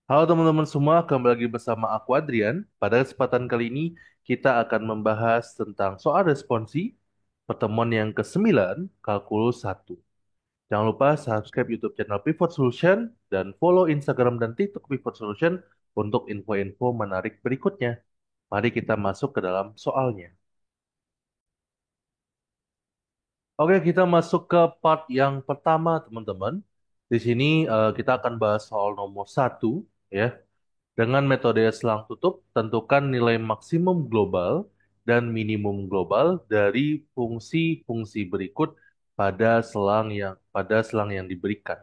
Halo teman-teman semua, kembali lagi bersama aku Adrian. Pada kesempatan kali ini kita akan membahas tentang soal responsi pertemuan yang ke-9 Kalkulus 1. Jangan lupa subscribe YouTube channel Pivot Solution dan follow Instagram dan TikTok Pivot Solution untuk info-info menarik berikutnya. Mari kita masuk ke dalam soalnya. Oke, kita masuk ke part yang pertama, teman-teman. Di sini kita akan bahas soal nomor satu, ya. Dengan metode selang tutup, tentukan nilai maksimum global dan minimum global dari fungsi-fungsi berikut pada selang yang diberikan.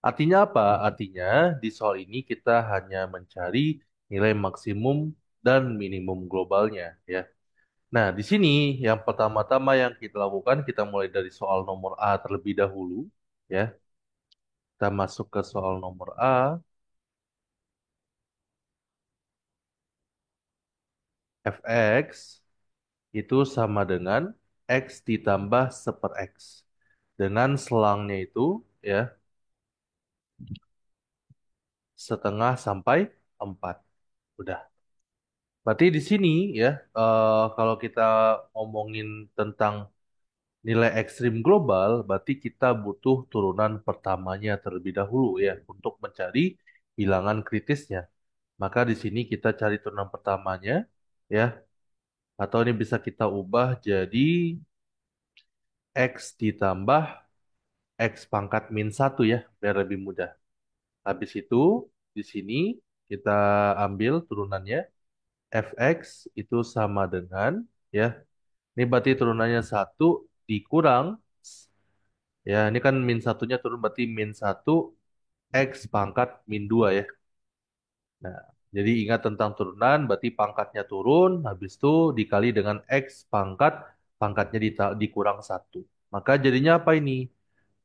Artinya apa? Artinya di soal ini kita hanya mencari nilai maksimum dan minimum globalnya, ya. Nah, di sini yang pertama-tama yang kita lakukan, kita mulai dari soal nomor A terlebih dahulu, ya. Kita masuk ke soal nomor A, fx itu sama dengan X ditambah seper X. Dengan selangnya itu ya setengah sampai 4. Udah. Berarti di sini ya kalau kita ngomongin tentang nilai ekstrim global, berarti kita butuh turunan pertamanya terlebih dahulu ya untuk mencari bilangan kritisnya. Maka di sini kita cari turunan pertamanya ya, atau ini bisa kita ubah jadi X ditambah X pangkat min satu ya, biar lebih mudah. Habis itu, di sini kita ambil turunannya, fx itu sama dengan, ya, ini berarti turunannya satu dikurang, ya, ini kan min satunya turun, berarti min satu X pangkat min 2 ya. Nah, jadi ingat tentang turunan, berarti pangkatnya turun, habis itu dikali dengan X pangkatnya dikurang satu. Maka jadinya apa ini?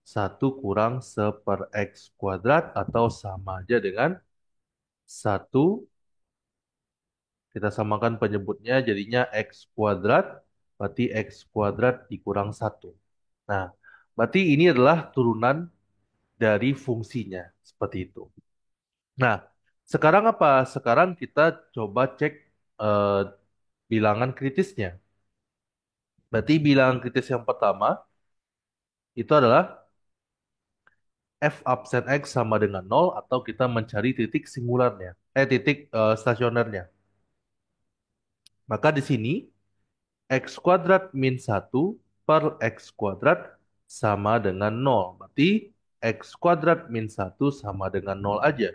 Satu kurang seper X kuadrat atau sama aja dengan satu, kita samakan penyebutnya jadinya X kuadrat, berarti X kuadrat dikurang satu. Nah, berarti ini adalah turunan dari fungsinya, seperti itu. Nah, sekarang apa? Sekarang kita coba cek eh, bilangan kritisnya. Berarti bilangan kritis yang pertama itu adalah F absen X sama dengan nol atau kita mencari titik singularnya, titik stasionernya. Maka di sini X kuadrat min satu per X kuadrat sama dengan nol. Berarti X kuadrat min satu sama dengan nol aja.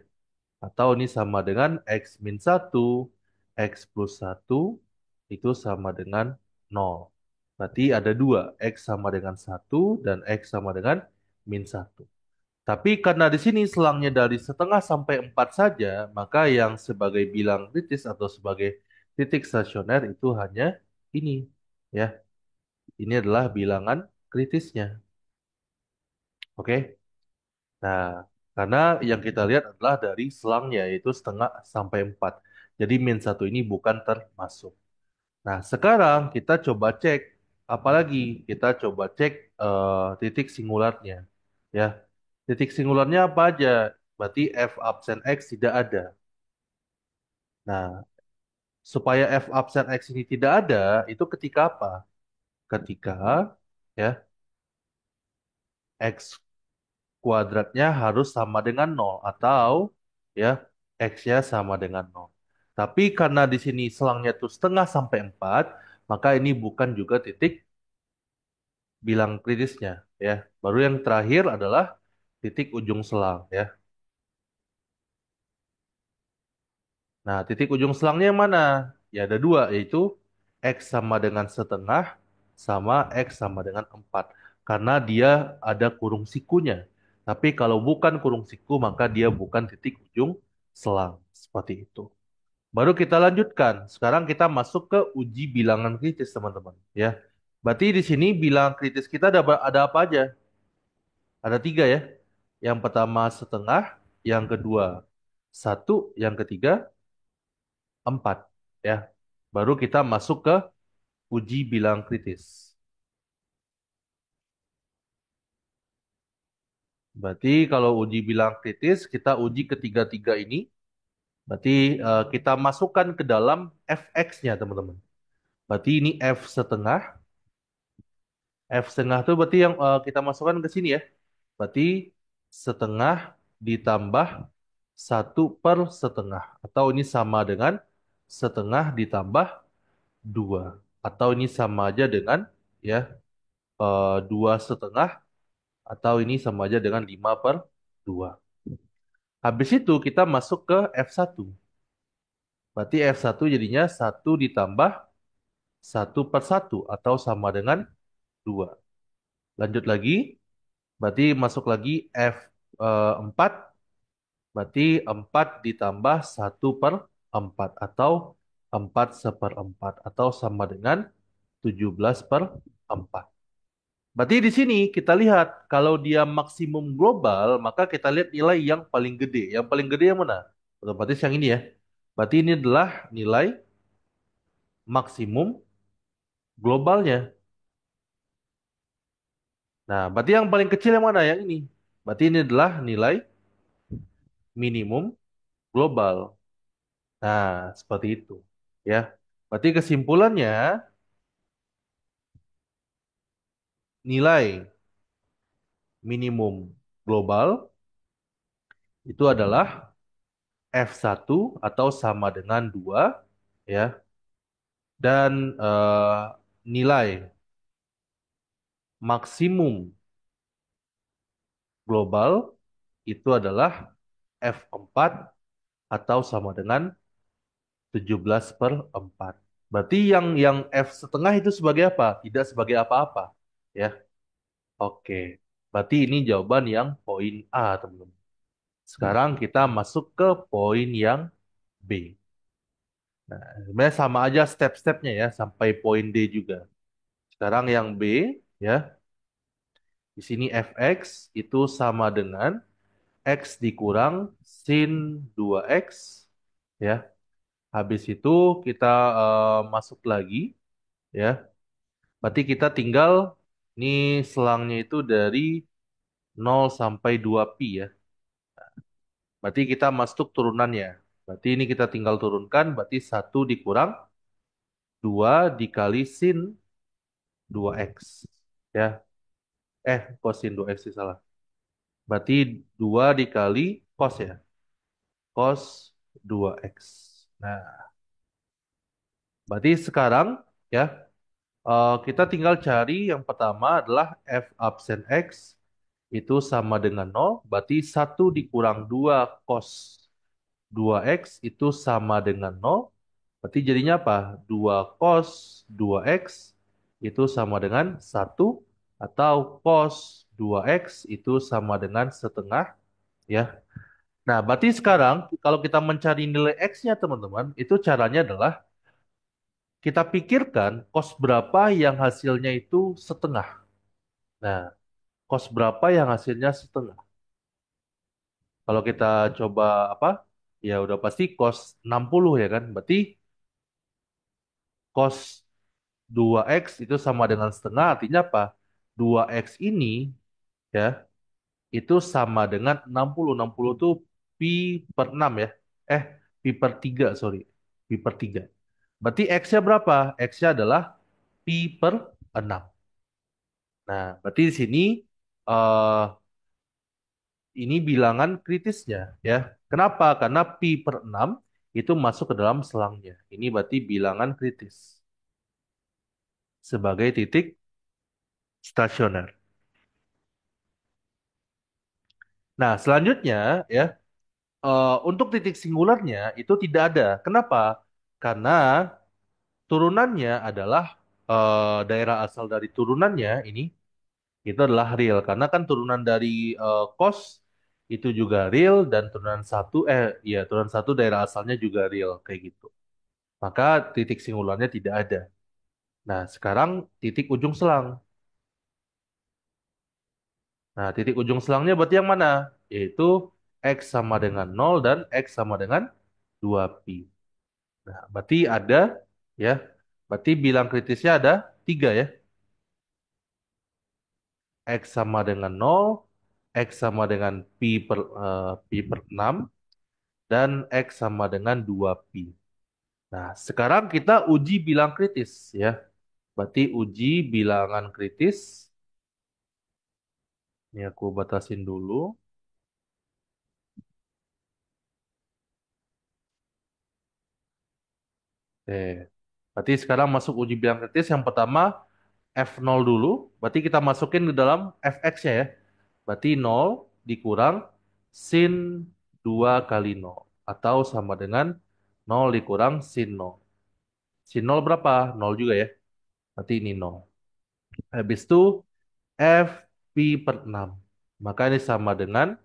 Atau ini sama dengan X min satu, X plus satu itu sama dengan nol. Berarti ada dua, X sama dengan satu dan X sama dengan min satu. Tapi karena di sini selangnya dari setengah sampai 4 saja, maka yang sebagai bilang kritis atau sebagai titik stasioner itu hanya ini. Ya, ini adalah bilangan kritisnya. Oke. Nah, karena yang kita lihat adalah dari selangnya yaitu setengah sampai 4. Jadi min satu ini bukan termasuk. Nah, sekarang kita coba cek apalagi kita coba cek titik singularnya. Ya. Titik singularnya apa aja? Berarti F absen X tidak ada. Nah, supaya F absen X ini tidak ada, itu ketika apa? Ketika ya X kuadratnya harus sama dengan nol atau ya X-nya sama dengan nol. Tapi karena di sini selangnya itu setengah sampai 4, maka ini bukan juga titik bilang kritisnya ya. Baru yang terakhir adalah titik ujung selang ya. Nah, titik ujung selangnya yang mana? Ya ada dua, yaitu X sama dengan setengah sama X sama dengan 4. Karena dia ada kurung sikunya. Tapi kalau bukan kurung siku, maka dia bukan titik ujung selang. Seperti itu. Baru kita lanjutkan. Sekarang kita masuk ke uji bilangan kritis, teman-teman. Ya. Berarti di sini bilangan kritis kita ada apa aja? Ada tiga ya. Yang pertama setengah, yang kedua satu, yang ketiga 4 ya. Baru kita masuk ke uji bilang kritis. Berarti kalau uji bilang kritis kita uji ketiga-tiga ini Berarti kita masukkan ke dalam fx-nya, teman-teman. Berarti ini f setengah. F setengah itu berarti yang kita masukkan ke sini ya. Berarti setengah ditambah satu per setengah. Atau ini sama dengan setengah ditambah dua. Atau ini sama aja dengan ya dua setengah. Atau ini sama aja dengan 5 per dua. Habis itu kita masuk ke F1. Berarti F1 jadinya satu ditambah satu per satu. Atau sama dengan dua. Lanjut lagi. Berarti masuk lagi F4. Berarti 4 ditambah satu per 4 atau 4 seperempat atau sama dengan 17 per 4. Berarti di sini kita lihat kalau dia maksimum global, maka kita lihat nilai yang paling gede. Yang paling gede yang mana? Otomatis yang ini ya. Berarti ini adalah nilai maksimum globalnya. Nah, berarti yang paling kecil yang mana? Yang ini. Berarti ini adalah nilai minimum global. Nah, seperti itu. Ya. Berarti kesimpulannya nilai minimum global itu adalah F1 atau sama dengan 2 ya. Dan nilai maksimum global itu adalah F4 atau sama dengan 17 per 4. Berarti yang F setengah itu sebagai apa? Tidak sebagai apa-apa. Ya, oke. Berarti ini jawaban yang poin A, teman-teman. Sekarang kita masuk ke poin yang B. Nah, sebenarnya sama aja step-stepnya ya, sampai poin D juga. Sekarang yang B, ya, di sini fx itu sama dengan x dikurang sin 2x, ya. Habis itu kita masuk lagi, ya. Berarti kita tinggal, ini selangnya itu dari 0 sampai 2pi ya. Berarti kita masuk turunannya. Berarti ini kita tinggal turunkan, berarti satu dikurang 2 dikali sin 2x. Ya, kosin 2x sih salah. Berarti 2 dikali cos ya. Cos 2x. Nah, berarti sekarang ya kita tinggal cari yang pertama adalah f absen x itu sama dengan 0. Berarti satu dikurang 2 cos 2x itu sama dengan 0. Berarti jadinya apa? 2 cos 2x itu sama dengan satu atau cos 2x itu sama dengan setengah ya. Nah, berarti sekarang kalau kita mencari nilai X-nya teman-teman, itu caranya adalah kita pikirkan cos berapa yang hasilnya itu setengah. Nah, cos berapa yang hasilnya setengah? Kalau kita coba apa? Ya udah pasti cos 60 ya kan? Berarti cos 2x itu sama dengan setengah, artinya apa? 2x ini ya, itu sama dengan 60. 60 itu pi per 6 ya. Eh, pi per 3, sorry. Pi per 3. Berarti X-nya berapa? X-nya adalah pi per 6. Nah, berarti di sini eh ini bilangan kritisnya ya. Kenapa? Karena pi per 6 itu masuk ke dalam selangnya. Ini berarti bilangan kritis sebagai titik stasioner. Nah, selanjutnya ya, untuk titik singularnya itu tidak ada. Kenapa? Karena turunannya adalah daerah asal dari turunannya ini itu adalah real karena kan turunan dari cos itu juga real dan turunan satu ya turunan satu daerah asalnya juga real kayak gitu. Maka titik singularnya tidak ada. Nah, sekarang titik ujung selang. Nah, titik ujung selangnya berarti yang mana? Yaitu x sama dengan 0 dan x sama dengan 2pi. Nah, berarti ada ya. Berarti bilang kritisnya ada 3 ya. X sama dengan 0, X sama dengan pi per 6, dan X sama dengan 2pi. Nah, sekarang kita uji bilang kritis ya. Berarti uji bilangan kritis. Ini aku batasin dulu. Oke. Berarti sekarang masuk uji bilang kritis. Yang pertama F0 dulu. Berarti kita masukin ke dalam Fx-nya ya. Berarti 0 dikurang sin 2 kali 0. Atau sama dengan 0 dikurang sin 0. Sin 0 berapa? 0 juga ya. Berarti ini 0. Habis itu F pi per 6. Maka ini sama dengan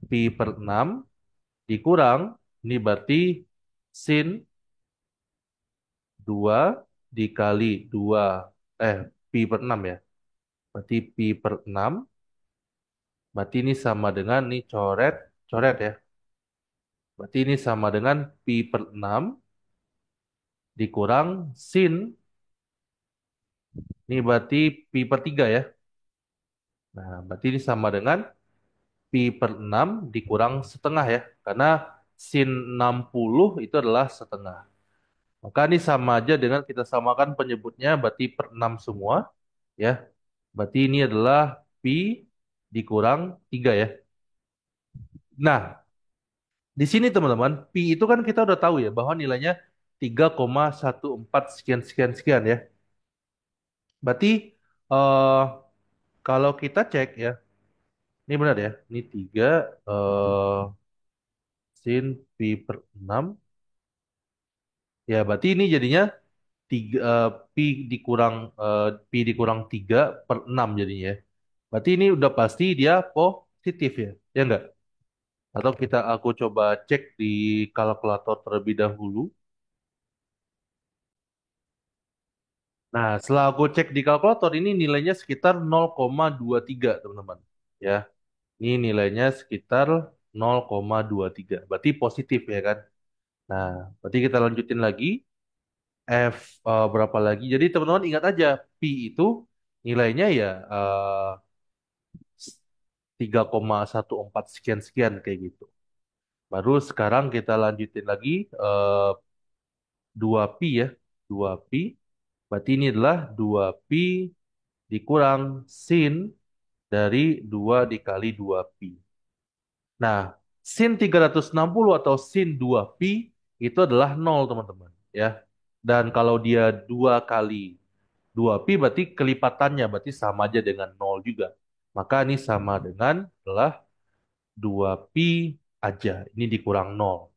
pi per 6 dikurang. Ini berarti sin 2 dikali 2. Pi per 6 ya. Berarti pi per 6. Berarti ini sama dengan, ini coret. Coret ya. Berarti ini sama dengan pi per 6 dikurang sin. Ini berarti pi per 3 ya. Nah, berarti ini sama dengan pi per 6 dikurang setengah ya. Karena sin 60 itu adalah setengah. Maka ini sama aja dengan kita samakan penyebutnya berarti per 6 semua ya. Berarti ini adalah pi dikurang 3 ya. Nah, di sini teman-teman, pi itu kan kita udah tahu ya bahwa nilainya 3,14 sekian sekian sekian ya. Berarti eh kalau kita cek ya, ini benar ya. Ini 3 eh sin pi per 6. Ya, berarti ini jadinya 3 pi dikurang pi dikurang 3 per 6 jadinya ya. Berarti ini udah pasti dia positif ya. Ya enggak? Atau aku coba cek di kalkulator terlebih dahulu. Nah, setelah aku cek di kalkulator ini nilainya sekitar 0,23 teman-teman. Ya, ini nilainya sekitar 0,23. Berarti positif ya kan? Nah, berarti kita lanjutin lagi. Berapa lagi? Jadi teman-teman ingat aja, pi itu nilainya ya 3,14 sekian sekian kayak gitu. Baru sekarang kita lanjutin lagi 2pi ya. 2pi. Berarti ini adalah 2pi dikurang sin dari 2 dikali 2pi. Nah, sin 360 atau sin 2pi itu adalah nol teman-teman. Ya. Dan kalau dia 2 kali 2pi berarti kelipatannya berarti sama aja dengan nol juga. Maka ini sama dengan adalah 2pi aja. Ini dikurang nol.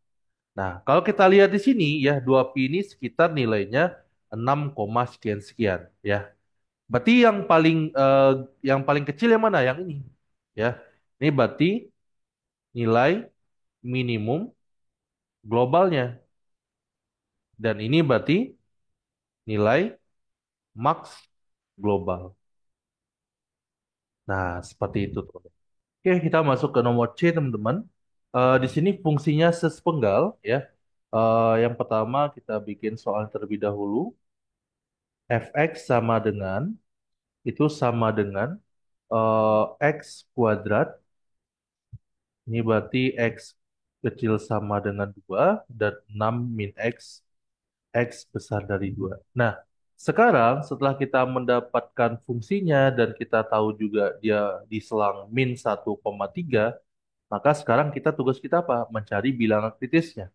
Nah, kalau kita lihat di sini ya 2pi ini sekitar nilainya 6, sekian sekian ya. Berarti yang paling kecil yang mana? Yang ini. Ya. Ini berarti nilai minimum globalnya. Dan ini berarti nilai max global. Nah, seperti itu, teman-teman. Oke, kita masuk ke nomor C, teman-teman. Di sini fungsinya sespenggal, ya. Yang pertama kita bikin soal terlebih dahulu. Fx sama dengan, itu sama dengan x kuadrat. Ini berarti x kecil sama dengan 2 dan 6 min x besar dari 2. Nah, sekarang setelah kita mendapatkan fungsinya dan kita tahu juga dia di selang min 1,3, maka sekarang tugas kita apa? Mencari bilangan kritisnya.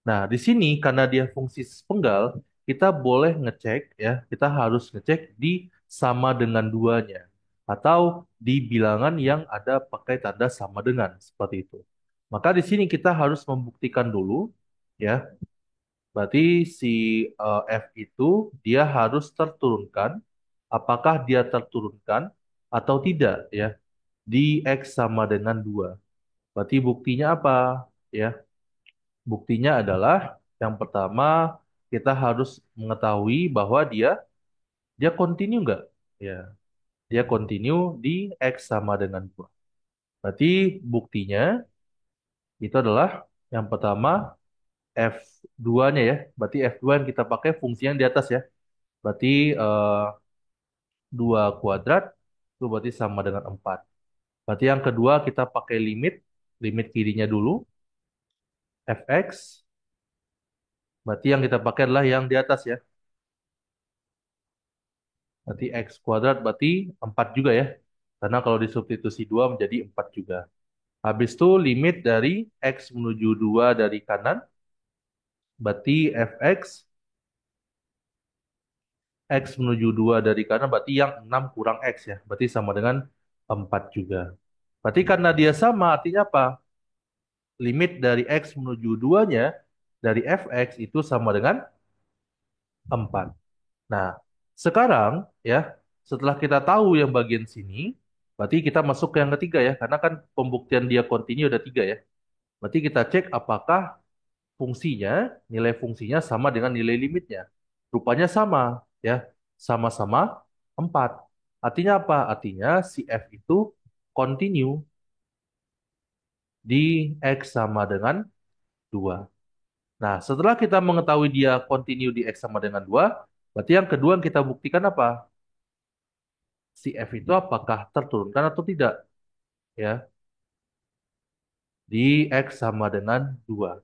Nah, di sini karena dia fungsi sepenggal, kita boleh ngecek ya, kita harus ngecek di sama dengan duanya atau di bilangan yang ada pakai tanda sama dengan seperti itu. Maka di sini kita harus membuktikan dulu ya. Berarti si F itu dia harus terturunkan. Apakah dia terturunkan atau tidak ya di X sama dengan 2. Berarti buktinya apa? Ya, buktinya adalah yang pertama kita harus mengetahui bahwa dia continue nggak? Ya, dia continue di X sama dengan 2. Berarti buktinya itu adalah yang pertama F2-nya ya. Berarti F2 yang kita pakai fungsi yang di atas ya. Berarti 2 kuadrat itu berarti sama dengan 4. Berarti yang kedua kita pakai limit kirinya dulu. fx, berarti yang kita pakai adalah yang di atas ya. Berarti x kuadrat berarti 4 juga ya. Karena kalau disubstitusi 2 menjadi 4 juga. Habis itu limit dari x menuju 2 dari kanan, berarti fx, x menuju 2 dari kanan, berarti yang 6 kurang x ya. Berarti sama dengan 4 juga. Berarti karena dia sama, artinya apa? Limit dari x menuju 2-nya dari fx itu sama dengan 4. Nah, sekarang ya, setelah kita tahu yang bagian sini, berarti kita masuk ke yang ketiga ya, karena kan pembuktian dia kontinu ada 3 ya. Berarti kita cek apakah fungsinya, nilai fungsinya sama dengan nilai limitnya. Rupanya sama ya, sama-sama 4. Artinya apa? Artinya si f itu kontinu di x sama dengan 2. Nah, setelah kita mengetahui dia kontinu di x sama dengan 2, berarti yang kedua yang kita buktikan apa? Si F itu apakah terturunkan atau tidak ya di X sama dengan 2.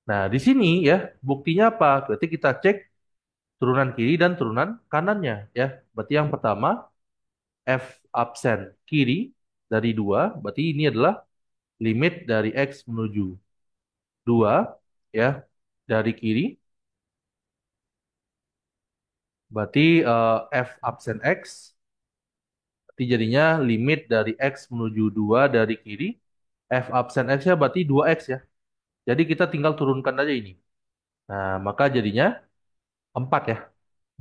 Nah, di sini ya buktinya apa? Berarti kita cek turunan kiri dan turunan kanannya ya. Berarti yang pertama F absen kiri dari 2, berarti ini adalah limit dari X menuju 2 ya dari kiri. Berarti F absen X berarti jadinya limit dari X menuju 2 dari kiri. F absen X-nya berarti 2X ya. Jadi kita tinggal turunkan aja ini. Nah, maka jadinya 4 ya.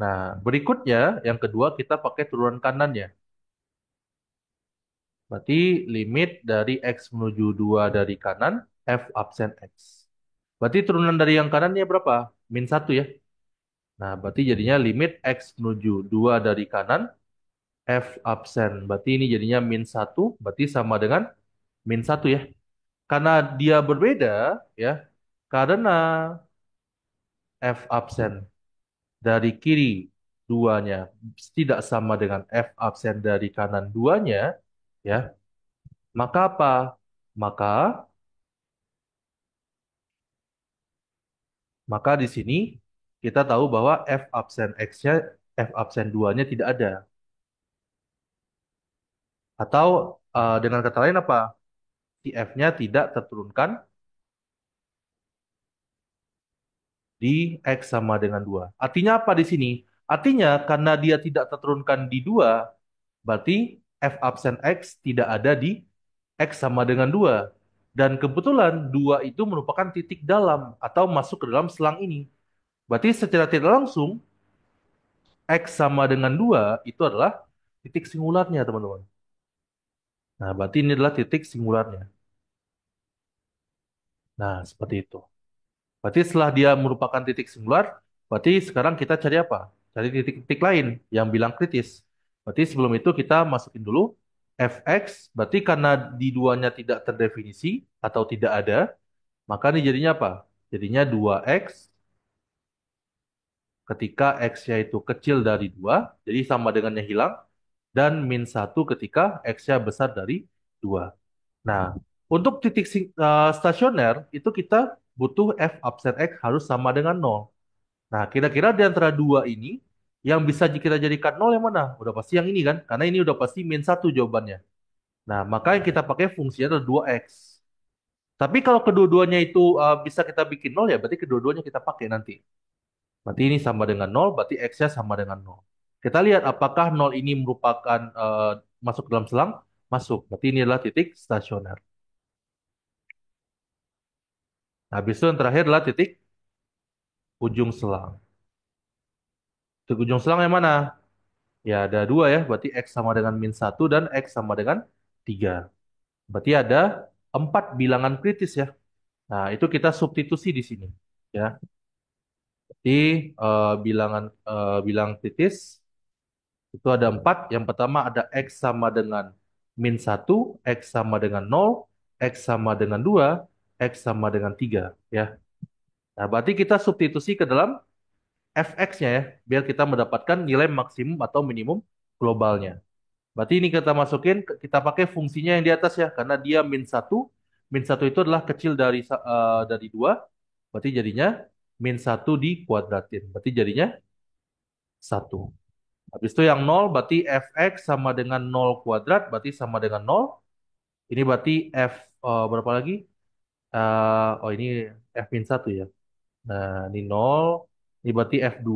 Nah, berikutnya yang kedua kita pakai turunan kanannya. Berarti limit dari X menuju 2 dari kanan, F absen X. Berarti turunan dari yang kanannya berapa? Min 1 ya. Nah, berarti jadinya limit X menuju 2 dari kanan, F absen. Berarti ini jadinya min 1, berarti sama dengan min 1 ya. Karena dia berbeda ya, karena F absen dari kiri duanya tidak sama dengan F absen dari kanan duanya, ya, maka apa? Maka maka di sini kita tahu bahwa F absen X-nya, F absen duanya tidak ada. Atau dengan kata lain apa? Si F-nya tidak terturunkan di X sama dengan 2. Artinya apa di sini? Artinya karena dia tidak terturunkan di 2, berarti F absen X tidak ada di X sama dengan 2. Dan kebetulan 2 itu merupakan titik dalam atau masuk ke dalam selang ini. Berarti secara tidak langsung X sama dengan 2 itu adalah titik singularnya, teman-teman. Nah, berarti ini adalah titik singularnya. Nah, seperti itu. Berarti setelah dia merupakan titik singular, berarti sekarang kita cari apa? Cari titik-titik lain yang bilang kritis. Berarti sebelum itu kita masukin dulu fx, berarti karena di duanya tidak terdefinisi atau tidak ada, maka ini jadinya apa? Jadinya 2x ketika x-nya itu kecil dari 2, jadi sama dengannya hilang, dan min 1 ketika x-nya besar dari 2. Nah, untuk titik stasioner itu kita butuh f absen x harus sama dengan 0. Nah, kira-kira di antara dua ini yang bisa kita jadikan 0 yang mana? Udah pasti yang ini kan? Karena ini udah pasti min 1 jawabannya. Nah, maka yang kita pakai fungsinya adalah 2x. Tapi kalau kedua-duanya itu bisa kita bikin 0 ya berarti kedua-duanya kita pakai nanti. Berarti ini sama dengan 0, berarti x-nya sama dengan 0. Kita lihat apakah 0 ini merupakan masuk dalam selang? Masuk. Berarti ini adalah titik stasioner. Nah, habis itu yang terakhir adalah titik ujung selang. Titik ujung selang yang mana? Ya, ada dua ya. Berarti X sama dengan min 1 dan X sama dengan 3. Berarti ada 4 bilangan kritis ya. Nah, itu kita substitusi di sini. Ya, jadi bilang kritis itu ada 4. Yang pertama ada X sama dengan min 1, X sama dengan 0, X sama dengan 2, X sama dengan 3. Ya. Nah, berarti kita substitusi ke dalam fx-nya ya, biar kita mendapatkan nilai maksimum atau minimum globalnya. Berarti ini kita masukin, kita pakai fungsinya yang di atas ya, karena dia min 1, min satu itu adalah kecil dari 2, berarti jadinya min satu dikuadratin. Berarti jadinya satu. Habis itu yang nol berarti fx sama dengan nol kuadrat, berarti sama dengan nol. Ini berarti f berapa lagi? Oh ini f min satu ya. Nah ini nol. Ini berarti f2.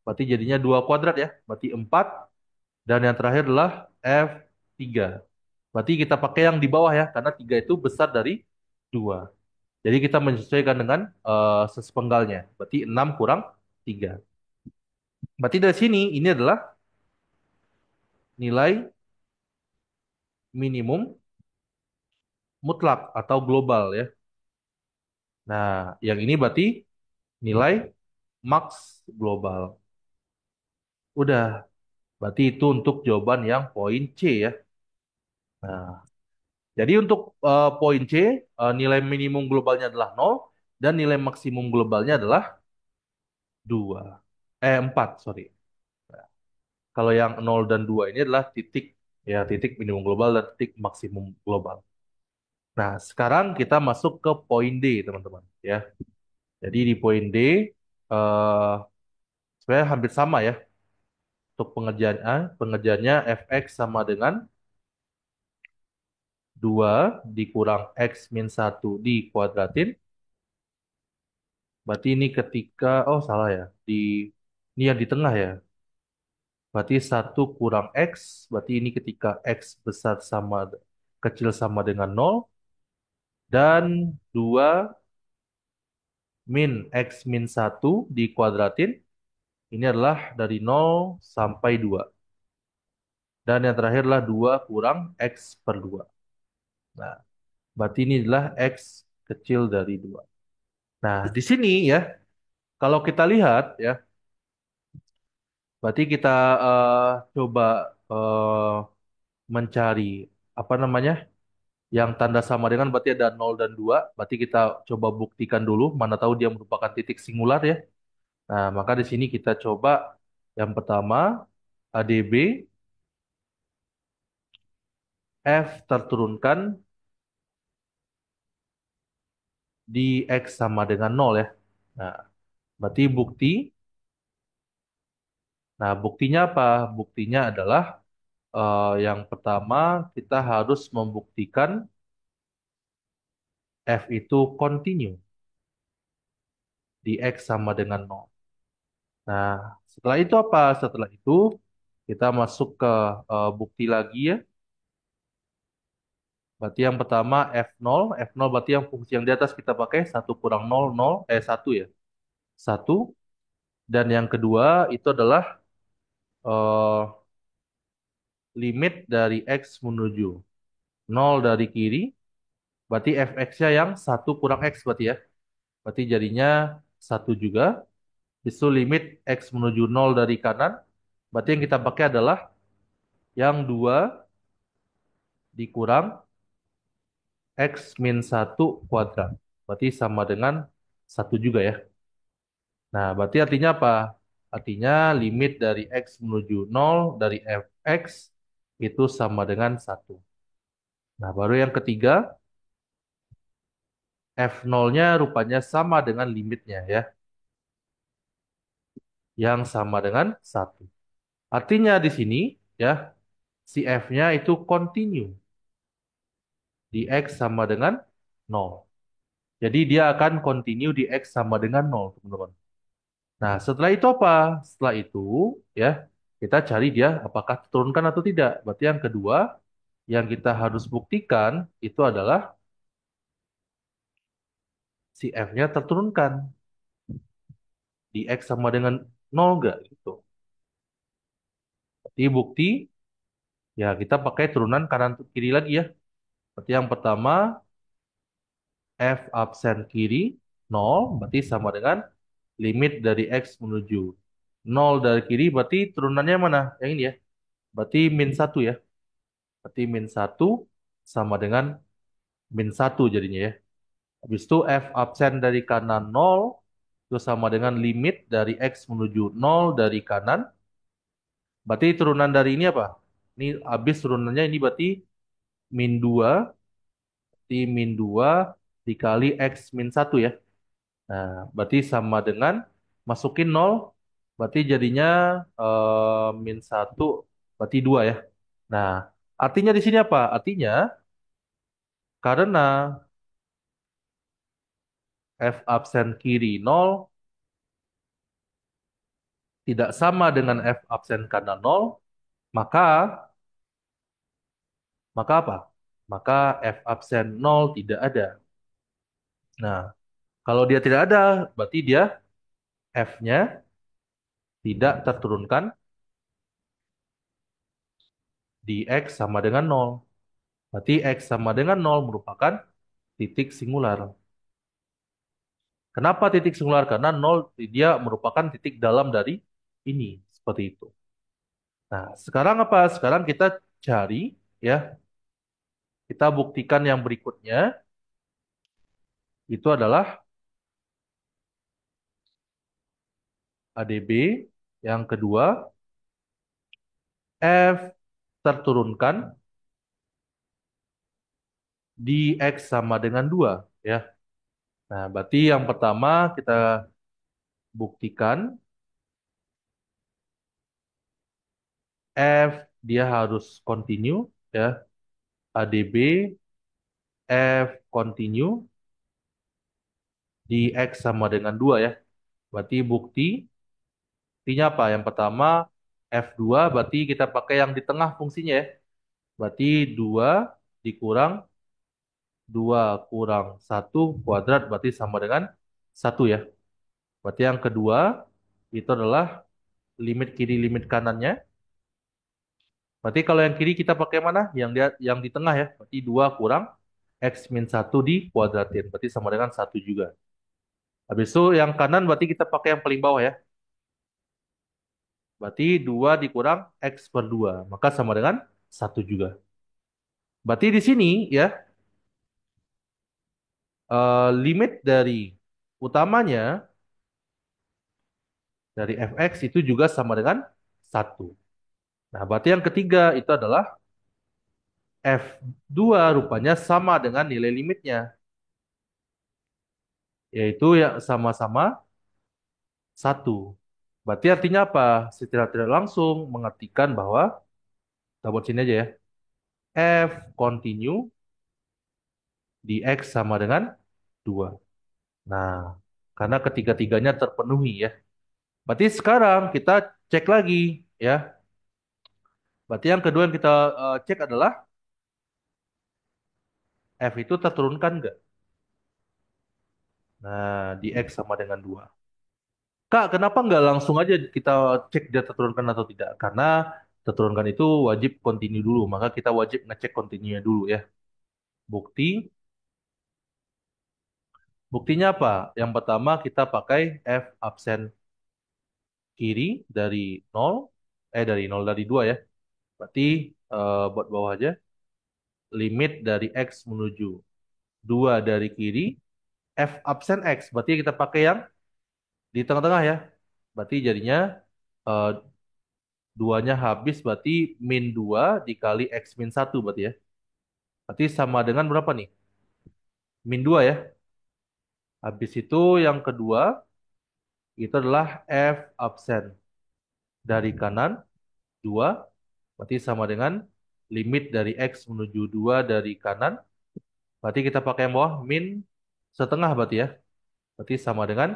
Berarti jadinya 2 kuadrat ya. Berarti 4. Dan yang terakhir adalah f3. Berarti kita pakai yang di bawah ya. Karena 3 itu besar dari 2. Jadi kita menyesuaikan dengan sesepenggalnya. Berarti 6 kurang 3. Berarti dari sini ini adalah nilai minimum mutlak atau global ya. Nah, yang ini berarti nilai max global. Udah, berarti itu untuk jawaban yang poin C ya. Nah, jadi untuk poin C, nilai minimum globalnya adalah nol dan nilai maksimum globalnya adalah 2. 4, sorry. Nah, kalau yang nol dan 2 ini adalah titik ya, titik minimum global dan titik maksimum global. Nah, sekarang kita masuk ke poin D, teman-teman ya. Jadi di poin D eh sebenarnya hampir sama ya. Untuk pengerjaan A, pengerjaannya fx sama dengan 2 dikurang x min satu dikuadratin. Berarti ini ketika, oh salah ya, ini yang di tengah ya. Berarti satu kurang x, berarti ini ketika x besar sama, kecil sama dengan nol. Dan 2 min x min satu dikuadratin, ini adalah dari nol sampai 2. Dan yang terakhir adalah 2 kurang x per 2. Nah, berarti ini adalah x kecil dari 2. Nah, di sini ya, kalau kita lihat ya, berarti kita eh, coba eh, mencari apa namanya yang tanda sama dengan berarti ada nol dan 2. Berarti kita coba buktikan dulu, mana tahu dia merupakan titik singular ya. Nah, maka di sini kita coba yang pertama ADB F terturunkan di X sama dengan nol ya. Nah, berarti bukti. Nah, buktinya apa? Buktinya adalah yang pertama kita harus membuktikan F itu continue di X sama dengan nol. Nah, setelah itu apa? Setelah itu kita masuk ke bukti lagi ya. Berarti yang pertama F0. F0 berarti yang fungsi yang di atas kita pakai satu kurang nol nol, satu ya. Satu. Dan yang kedua itu adalah eh, limit dari X menuju nol dari kiri. Berarti fx-nya yang satu kurang X berarti ya. Berarti jadinya satu juga. Itu limit X menuju nol dari kanan. Berarti yang kita pakai adalah yang 2 dikurang X min satu kuadrat. Berarti sama dengan satu juga ya. Nah, berarti artinya apa? Artinya limit dari X menuju nol dari fx itu sama dengan satu. Nah, baru yang ketiga, f0-nya rupanya sama dengan limitnya ya, yang sama dengan satu. Artinya di sini ya, si f-nya itu continue di x sama dengan nol. Jadi dia akan continue di x sama dengan nol, teman-teman. Nah, setelah itu apa? Setelah itu ya, kita cari dia apakah turunkan atau tidak. Berarti yang kedua yang kita harus buktikan itu adalah si F-nya terturunkan di X sama dengan nol nggak gitu. Berarti bukti ya kita pakai turunan kanan kiri lagi ya. Berarti yang pertama F absen kiri nol berarti sama dengan limit dari X menuju nol dari kiri berarti turunannya mana? Yang ini ya. Berarti min satu ya. Berarti min satu sama dengan min satu jadinya ya. Habis itu F absen dari kanan nol itu sama dengan limit dari X menuju nol dari kanan. Berarti turunan dari ini apa? Ini habis turunannya ini berarti min 2 berarti min 2 dikali X min satu ya. Nah, berarti sama dengan masukin nol, berarti jadinya min satu, berarti 2 ya. Nah, artinya di sini apa? Artinya karena F absen kiri nol tidak sama dengan F absen kanan nol, maka maka apa? Maka F absen nol tidak ada. Nah, kalau dia tidak ada, berarti dia F-nya tidak terturunkan di X sama dengan nol. Berarti X sama dengan nol merupakan titik singular. Kenapa titik singular? Karena nol dia merupakan titik dalam dari ini. Seperti itu. Nah, sekarang apa? Sekarang kita cari, ya, kita buktikan yang berikutnya. Itu adalah ADB. Yang kedua, F terturunkan di X sama dengan 2. Ya. Nah, berarti yang pertama kita buktikan F dia harus continue, ya. ADB F continue di X sama dengan 2 ya. Berarti buktinya apa? Yang pertama F2 berarti kita pakai yang di tengah fungsinya ya. Berarti 2 dikurang 2 kurang satu kuadrat berarti sama dengan satu ya. Berarti yang kedua itu adalah limit kiri limit kanannya. Berarti kalau yang kiri kita pakai mana? Yang di tengah ya. Berarti 2 kurang X min satu di kuadratin. Berarti sama dengan satu juga. Habis itu yang kanan berarti kita pakai yang paling bawah ya. Berarti 2 dikurang X per 2. Maka sama dengan satu juga. Berarti di sini ya, limit dari utamanya dari fx itu juga sama dengan satu. Nah, berarti yang ketiga itu adalah f2 rupanya sama dengan nilai limitnya. Yaitu yang sama-sama satu. Berarti artinya apa? Secara tidak langsung mengartikan bahwa, kita buat sini aja ya, f continue di x sama dengan 2. Nah, karena ketiga-tiganya terpenuhi ya. Berarti sekarang kita cek lagi ya. Berarti yang kedua yang kita cek adalah F itu terturunkan nggak? Nah, di X sama dengan 2. Kak, kenapa nggak langsung aja kita cek dia terturunkan atau tidak? Karena terturunkan itu wajib continue dulu. Maka kita wajib ngecek continue dulu ya. Bukti, buktinya apa? Yang pertama kita pakai F absen kiri dari nol, dari nol dari 2 ya. Berarti buat bawah aja. Limit dari X menuju 2 dari kiri, F absen X. Berarti kita pakai yang di tengah-tengah ya. Berarti jadinya eh, duanya habis berarti min 2 dikali X min satu berarti ya. Berarti sama dengan berapa nih? Min 2 ya. Habis itu yang kedua itu adalah F absen dari kanan 2. Berarti sama dengan limit dari X menuju 2 dari kanan. Berarti kita pakai yang bawah min setengah berarti ya. Berarti sama dengan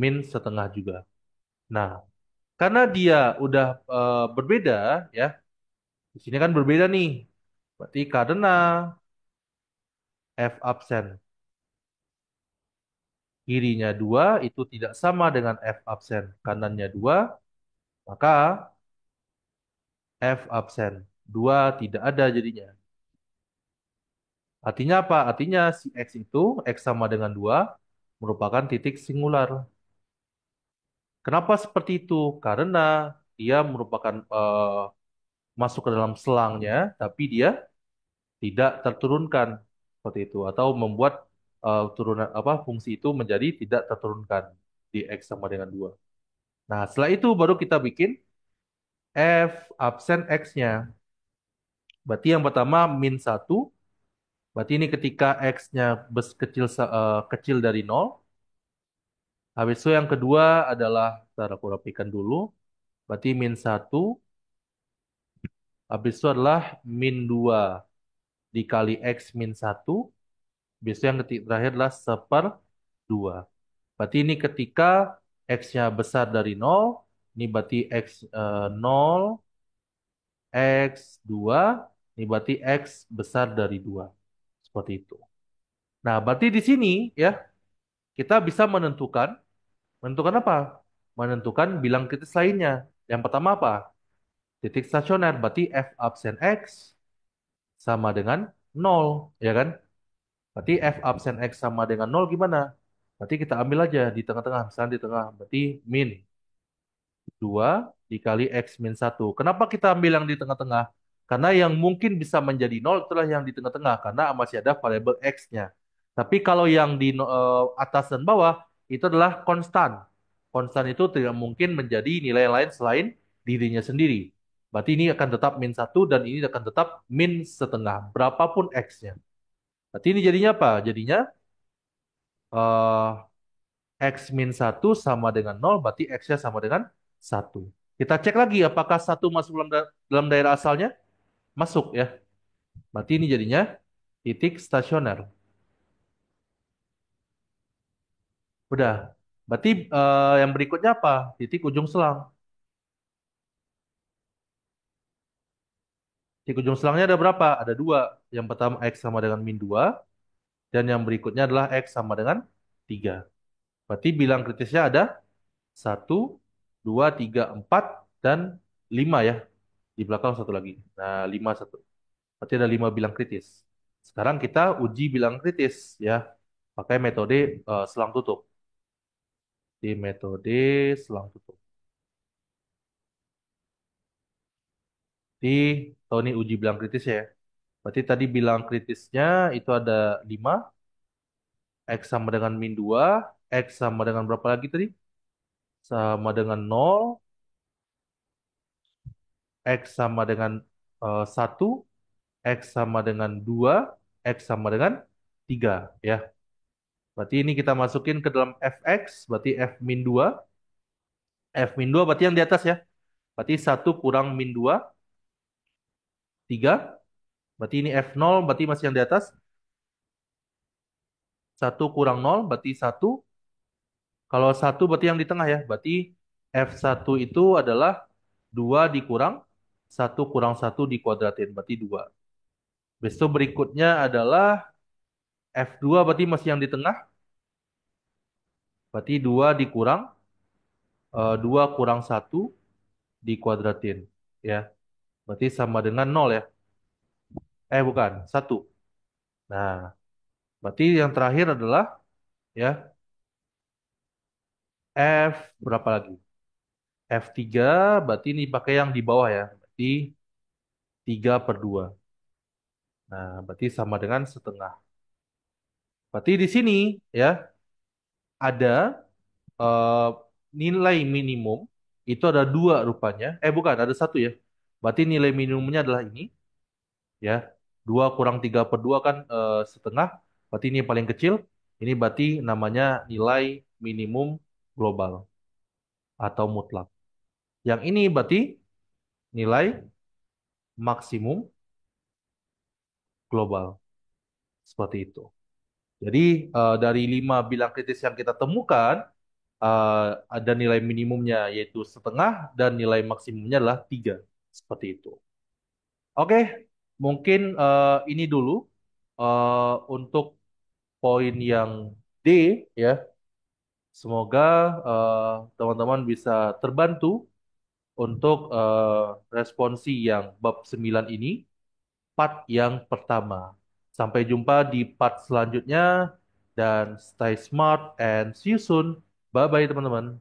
min setengah juga. Nah, karena dia udah berbeda ya. Di sini kan berbeda nih. Berarti karena F absen kirinya 2 itu tidak sama dengan F absen kanannya 2, maka F absen 2 tidak ada jadinya. Artinya apa? Artinya si X itu, X sama dengan 2 merupakan titik singular. Kenapa seperti itu? Karena dia merupakan masuk ke dalam selangnya, tapi dia tidak terturunkan seperti itu, atau membuat turunan apa fungsi itu menjadi tidak terturunkan di X sama dengan 2. Nah, setelah itu baru kita bikin F absen X-nya. Berarti yang pertama min satu, Berarti ini ketika X-nya kecil dari nol. Habis itu yang kedua adalah, ntar aku rapikan dulu. Berarti min satu. Habis itu adalah min 2 dikali X min satu. Habis itu yang terakhir adalah seper 2. Berarti ini ketika X-nya besar dari nol. Ini berarti X 0, X 2. Ini berarti X besar dari 2. Seperti itu. Nah, berarti di sini ya kita bisa menentukan apa? Menentukan bilang kritis lainnya. Yang pertama apa? Titik stasioner. Berarti F absen X sama dengan nol, ya kan? Berarti F absen X sama dengan nol gimana? Berarti kita ambil aja di tengah-tengah, misalnya di tengah. Berarti min 2 dikali X min satu. Kenapa kita ambil yang di tengah-tengah? Karena yang mungkin bisa menjadi nol itulah yang di tengah-tengah, karena masih ada variabel X-nya. Tapi kalau yang di atas dan bawah, itu adalah konstan. Konstan itu tidak mungkin menjadi nilai lain selain dirinya sendiri. Berarti ini akan tetap min satu dan ini akan tetap min setengah, berapapun X-nya. Berarti ini jadinya apa? Jadinya eh, X min satu sama dengan nol, berarti X-nya sama dengan satu. Kita cek lagi apakah satu masuk dalam daerah asalnya? Masuk ya. Berarti ini jadinya titik stasioner. Udah. Berarti yang berikutnya apa? Titik ujung selang. Titik ujung selangnya ada berapa? Ada dua. Yang pertama X sama dengan min 2. Dan yang berikutnya adalah X sama dengan 3. Berarti bilang kritisnya ada satu, 2, 3, 4, dan 5 ya. Di belakang satu lagi. Nah, 5 satu. Berarti ada 5 bilang kritis. Sekarang kita uji bilang kritis ya. Pakai metode selang tutup. Di metode selang tutup. Di tahun ini uji bilang kritis ya. Berarti tadi bilang kritisnya itu ada 5, X sama dengan min 2, X sama dengan berapa lagi tadi? Sama dengan nol, X sama dengan 1, X sama dengan 2, X sama dengan 3 ya. Berarti ini kita masukin ke dalam fx, berarti f min 2. F min 2 berarti yang di atas ya. Berarti satu kurang min 2 3. Berarti ini f nol berarti masih yang di atas. Satu kurang nol berarti satu. Kalau satu berarti yang di tengah ya. Berarti f satu itu adalah 2 dikurang satu kurang satu dikuadratin. Berarti 2. Besok berikutnya adalah f2 berarti masih yang di tengah. Berarti 2 dikurang 2 kurang satu dikuadratin. Ya. Berarti sama dengan nol ya. Bukan, satu. Nah, berarti yang terakhir adalah ya F berapa lagi? F3 berarti ini pakai yang di bawah ya. Berarti 3/2. Nah, berarti sama dengan setengah. Berarti di sini ya ada eh, nilai minimum itu ada dua rupanya. Bukan, ada satu ya. Berarti nilai minimumnya adalah ini ya. 2 kurang 3/2 kan setengah. Berarti ini yang paling kecil. Ini berarti namanya nilai minimum global atau mutlak. Yang ini berarti nilai maksimum global. Seperti itu. Jadi dari 5 bilang kritis yang kita temukan, ada nilai minimumnya yaitu setengah dan nilai maksimumnya adalah 3. Seperti itu. Oke, mungkin ini dulu untuk poin yang D ya. Semoga teman-teman bisa terbantu untuk responsi yang bab 9 ini, part yang pertama. Sampai jumpa di part selanjutnya dan stay smart and see you soon. Bye bye teman-teman.